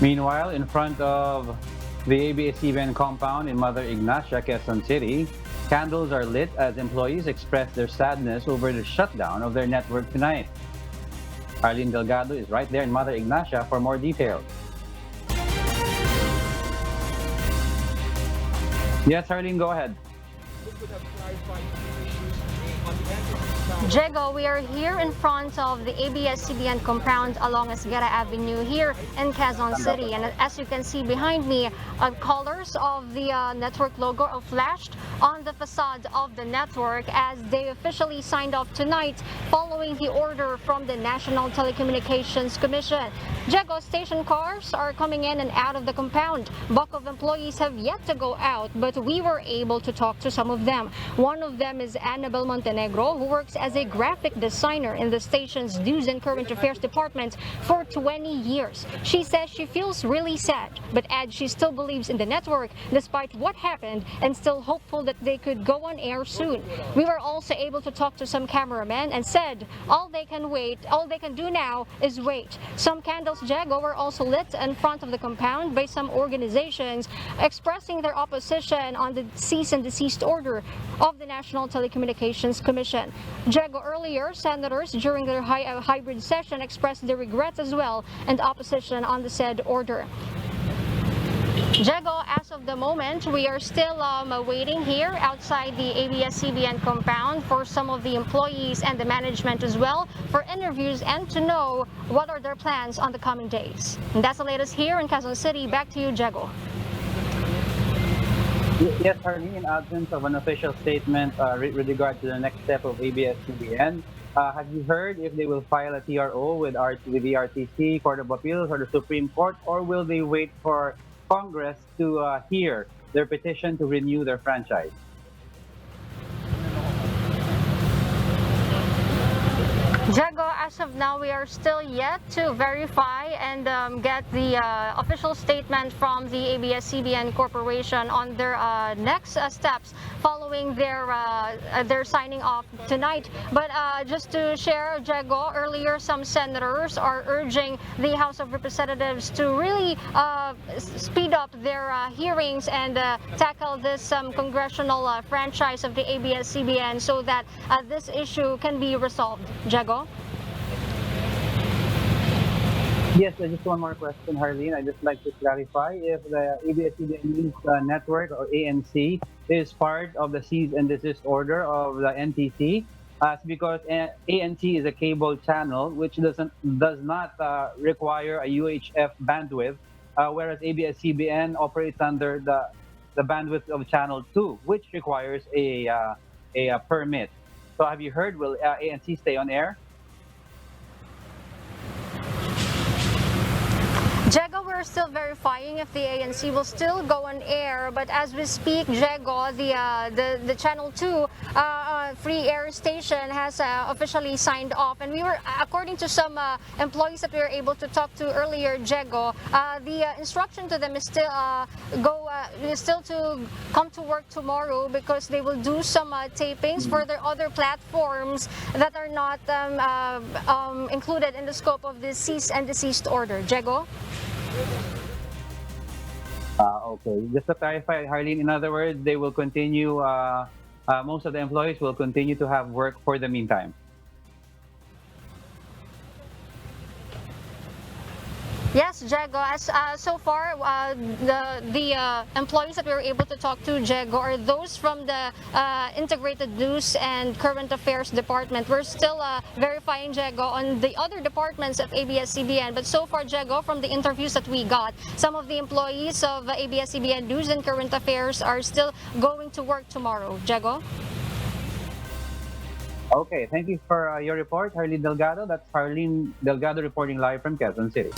Meanwhile, in front of the ABS-CBN compound in Mother Ignacia, Quezon City, candles are lit as employees express their sadness over the shutdown of their network tonight. Arlene Delgado is right there in Mother Ignacia for more details. Yes, Arlene, go ahead. Jego, we are here in front of the ABS-CBN compound along Esguera Avenue here in Quezon City. And as you can see behind me, colors of the network logo are flashed on the facade of the network as they officially signed off tonight following the order from the National Telecommunications Commission. Jego, station cars are coming in and out of the compound. Bulk of employees have yet to go out, but we were able to talk to some of them. One of them is Annabel Montenegro, who works as a graphic designer in the station's News and Current Affairs department for 20 years. She says she feels really sad, but adds she still believes in the network despite what happened and still hopeful that they could go on air soon. We were also able to talk to some cameramen and said all they can do now is wait. Some candles, Jego, were also lit in front of the compound by some organizations expressing their opposition on the cease and desist order of the National Telecommunications Commission. Jego, earlier, senators during their hybrid session expressed their regrets as well and opposition on the said order. Jego, as of the moment, we are still waiting here outside the ABS-CBN compound for some of the employees and the management as well for interviews and to know what are their plans on the coming days. And that's the latest here in Quezon City. Back to you, Jego. Yes, Harley, in absence of an official statement with regard to the next step of ABS-CBN, have you heard if they will file a TRO with the RTC, Court of Appeals, or the Supreme Court, or will they wait for Congress to hear their petition to renew their franchise? Jego, as of now, we are still yet to verify and get the official statement from the ABS-CBN Corporation on their next steps following their signing off tonight. But just to share, Jego, earlier some senators are urging the House of Representatives to really speed up their hearings and tackle this congressional franchise of the ABS-CBN so that this issue can be resolved. Jego? Yes, just one more question, Harleen. I'd just like to clarify if the ABS-CBN News Network, or ANC, is part of the cease and desist order of the NTC, because ANC is a cable channel which does not require a UHF bandwidth, whereas ABS-CBN operates under the bandwidth of Channel 2, which requires a permit. So have you heard, will ANC stay on air? Jego, we're still verifying if the ANC will still go on air, but as we speak, Jego, the Channel 2 free air station has officially signed off, and we were, according to some employees that we were able to talk to earlier, Jego, the instruction to them is still to come to work tomorrow because they will do some tapings for their other platforms that are not included in the scope of the cease and desist order. Jego? Okay. Just to clarify, Harleen, in other words, they will continue, most of the employees will continue to have work for the meantime. Yes, Jego. As so far, the employees that we were able to talk to, Jego, are those from the Integrated News and Current Affairs Department. We're still verifying, Jego, on the other departments of ABS-CBN. But so far, Jego, from the interviews that we got, some of the employees of ABS-CBN News and Current Affairs are still going to work tomorrow. Jego? Okay, thank you for your report, Harleen Delgado. That's Harleen Delgado reporting live from Quezon City.